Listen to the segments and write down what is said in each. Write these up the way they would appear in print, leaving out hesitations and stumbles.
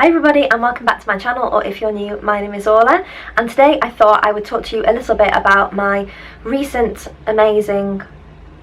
Hi everybody and welcome back to my channel, or if you're new, my name is Orlagh, and today I thought I would talk to you a little bit about my recent amazing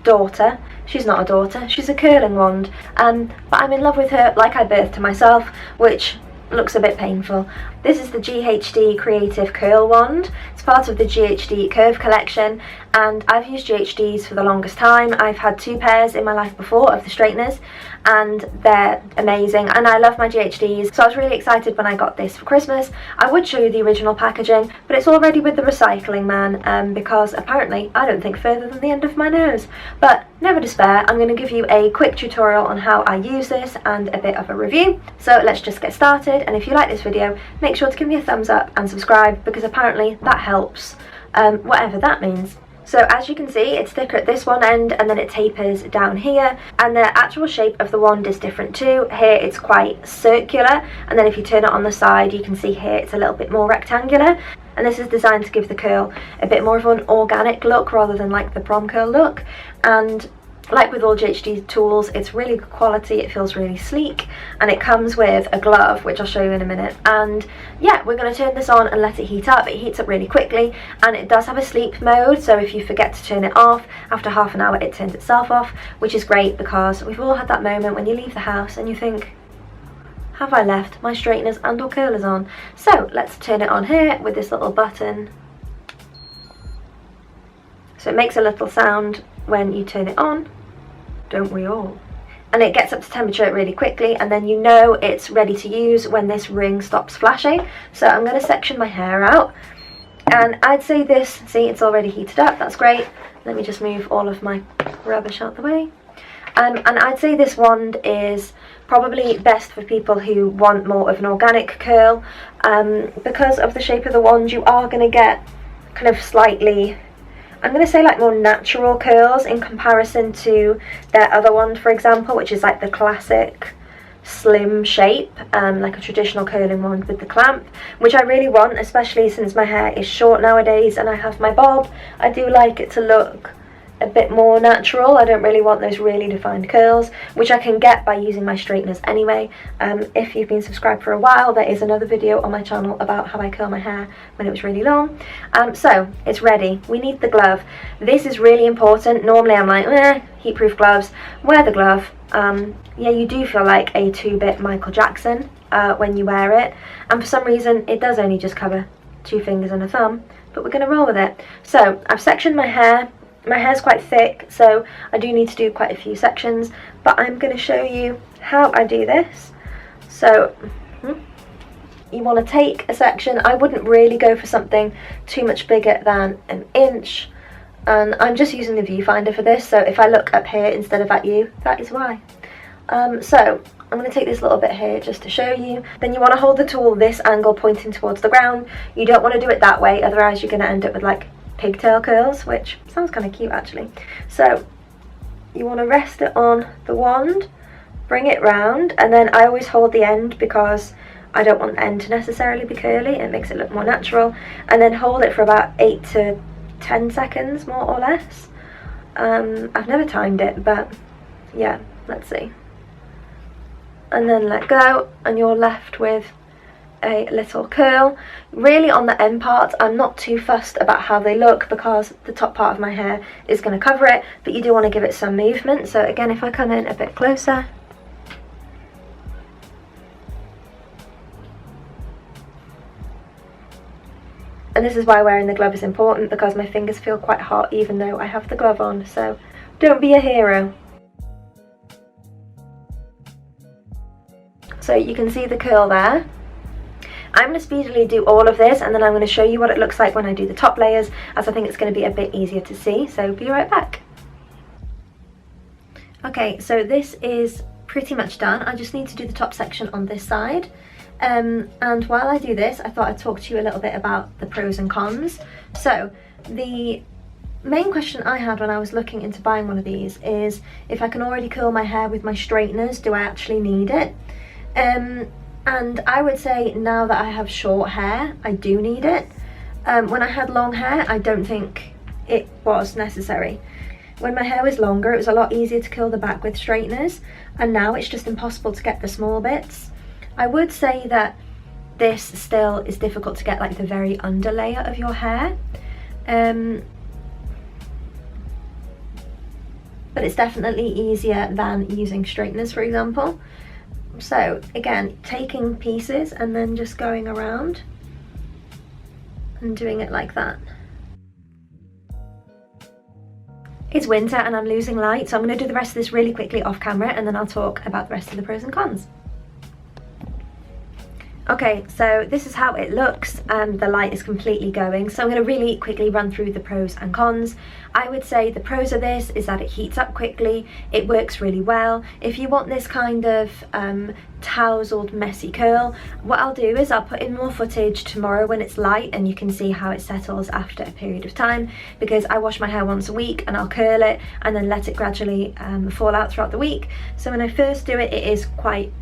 daughter. She's not a daughter, she's a curling wand, but I'm in love with her like I birthed her myself, which looks a bit painful. This is the GHD Creative Curl wand. It's part of the GHD Curve collection, and I've used GHDs for the longest time. I've had two pairs in my life before of the straighteners, and they're amazing, and I love my GHDs, so I was really excited when I got this for Christmas. I would show you the original packaging, but it's already with the recycling man, because apparently I don't think further than the end of my nose. But never despair, I'm going to give you a quick tutorial on how I use this and a bit of a review. So let's just get started, and if you like this video, make sure to give me a thumbs up and subscribe, because apparently that helps, whatever that means. So as you can see, it's thicker at this one end and then it tapers down here, and the actual shape of the wand is different too. Here it's quite circular, and then if you turn it on the side you can see here it's a little bit more rectangular, and this is designed to give the curl a bit more of an organic look rather than like the prom curl look. And like with all GHD tools, it's really good quality, it feels really sleek, and it comes with a glove, which I'll show you in a minute. And yeah, we're going to turn this on and let it heat up. It heats up really quickly, and it does have a sleep mode, so if you forget to turn it off, after half an hour it turns itself off, which is great because we've all had that moment when you leave the house and you think, have I left my straighteners and or curlers on? So let's turn it on here with this little button. So it makes a little sound when you turn it on. Don't we all? And it gets up to temperature really quickly, and then you know it's ready to use when this ring stops flashing. So I'm going to section my hair out, and I'd say this, see, it's already heated up, that's great. Let me just move all of my rubbish out the way. And I'd say this wand is probably best for people who want more of an organic curl. Because of the shape of the wand, you are going to get kind of slightly, I'm going to say like more natural curls in comparison to their other wand, for example, which is like the classic slim shape, like a traditional curling wand with the clamp, which I really want, especially since my hair is short nowadays and I have my bob. I do like it to look a bit more natural. I don't really want those really defined curls, which I can get by using my straighteners anyway. If you've been subscribed for a while, there is another video on my channel about how I curl my hair when it was really long. So it's ready. We need the glove. This is really important. Normally I'm like, heat-proof gloves. Wear the glove. Yeah, you do feel like a 2-bit Michael Jackson when you wear it, and for some reason it does only just cover 2 fingers and a thumb, but we're going to roll with it. So I've sectioned my hair. My hair's quite thick, so I do need to do quite a few sections, but I'm going to show you how I do this. So you want to take a section. I wouldn't really go for something too much bigger than an inch, and I'm just using the viewfinder for this, so if I look up here instead of at you, that is why. So I'm going to take this little bit here just to show you. Then you want to hold the tool this angle pointing towards the ground. You don't want to do it that way, otherwise you're going to end up with like pigtail curls, which sounds kind of cute actually. So you want to rest it on the wand, bring it round, and then I always hold the end because I don't want the end to necessarily be curly. It makes it look more natural, and then hold it for about 8 to 10 seconds more or less. I've never timed it, but yeah, let's see. And then let go, and you're left with a little curl. Really on the end parts I'm not too fussed about how they look because the top part of my hair is going to cover it, but you do want to give it some movement. So again, if I come in a bit closer, and this is why wearing the glove is important, because my fingers feel quite hot even though I have the glove on, so don't be a hero. So you can see the curl there. I'm going to speedily do all of this, and then I'm going to show you what it looks like when I do the top layers, as I think it's going to be a bit easier to see, so be right back. Okay, so this is pretty much done. I just need to do the top section on this side, and while I do this, I thought I'd talk to you a little bit about the pros and cons. So the main question I had when I was looking into buying one of these is if I can already curl my hair with my straighteners, do I actually need it? And I would say now that I have short hair, I do need it. When I had long hair, I don't think it was necessary. When my hair was longer, it was a lot easier to curl the back with straighteners, and now it's just impossible to get the small bits. I would say that this still is difficult to get like the very under layer of your hair, but it's definitely easier than using straighteners, for example. So again, taking pieces and then just going around and doing it like that. It's winter and I'm losing light, so I'm going to do the rest of this really quickly off camera, and then I'll talk about the rest of the pros and cons. Okay, so this is how it looks, and the light is completely going. So I'm going to really quickly run through the pros and cons. I would say the pros of this is that it heats up quickly, it works really well. If you want this kind of tousled messy curl, what I'll do is I'll put in more footage tomorrow when it's light and you can see how it settles after a period of time, because I wash my hair once a week and I'll curl it and then let it gradually fall out throughout the week. So when I first do it, it is quite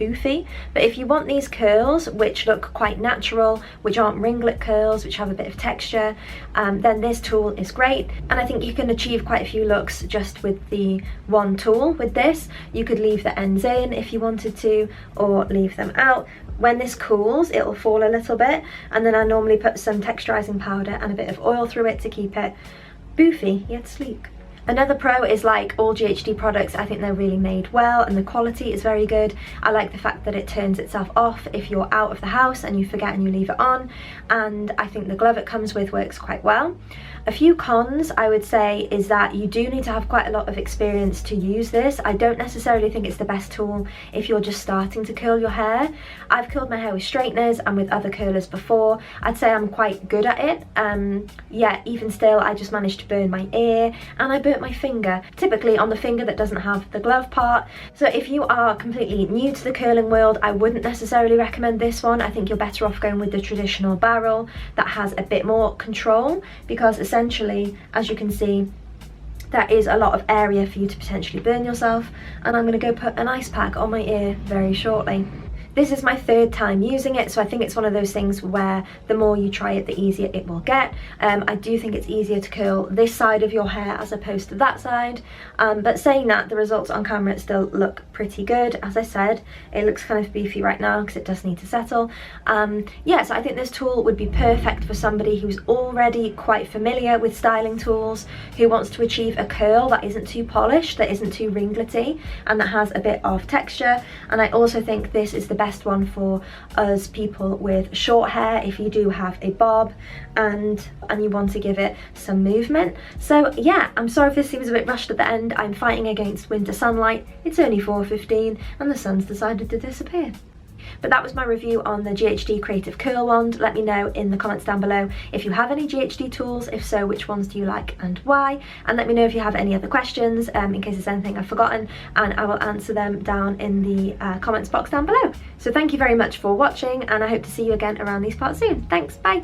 boofy, but if you want these curls which look quite natural, which aren't ringlet curls, which have a bit of texture, then this tool is great. And I think you can achieve quite a few looks just with the one tool. With this, you could leave the ends in if you wanted to, or leave them out. When this cools, it'll fall a little bit, and then I normally put some texturizing powder and a bit of oil through it to keep it boofy yet sleek. Another pro is, like all GHD products, I think they're really made well and the quality is very good. I like the fact that it turns itself off if you're out of the house and you forget and you leave it on, and I think the glove it comes with works quite well. A few cons I would say is that you do need to have quite a lot of experience to use this. I don't necessarily think it's the best tool if you're just starting to curl your hair. I've curled my hair with straighteners and with other curlers before. I'd say I'm quite good at it. Yeah, even still, I just managed to burn my ear and I burnt my finger, typically on the finger that doesn't have the glove part. So if you are completely new to the curling world, I wouldn't necessarily recommend this one. I think you're better off going with the traditional barrel that has a bit more control, because essentially, as you can see, there is a lot of area for you to potentially burn yourself. And I'm going to go put an ice pack on my ear very shortly. This is my third time using it, so I think it's one of those things where the more you try it, the easier it will get. I do think it's easier to curl this side of your hair as opposed to that side, but saying that, the results on camera still look pretty good. As I said, it looks kind of beefy right now because it does need to settle. Yeah, so I think this tool would be perfect for somebody who's already quite familiar with styling tools, who wants to achieve a curl that isn't too polished, that isn't too ringlety, and that has a bit of texture. And I also think this is the best one for us people with short hair, if you do have a bob and you want to give it some movement. So yeah, I'm sorry if this seems a bit rushed at the end. I'm fighting against winter sunlight. It's only 4:15 and the sun's decided to disappear. But that was my review on the GHD Creative Curl Wand. Let me know in the comments down below if you have any GHD tools. If so, which ones do you like and why? And let me know if you have any other questions, in case there's anything I've forgotten, and I will answer them down in the comments box down below. So thank you very much for watching, and I hope to see you again around these parts soon. Thanks, bye!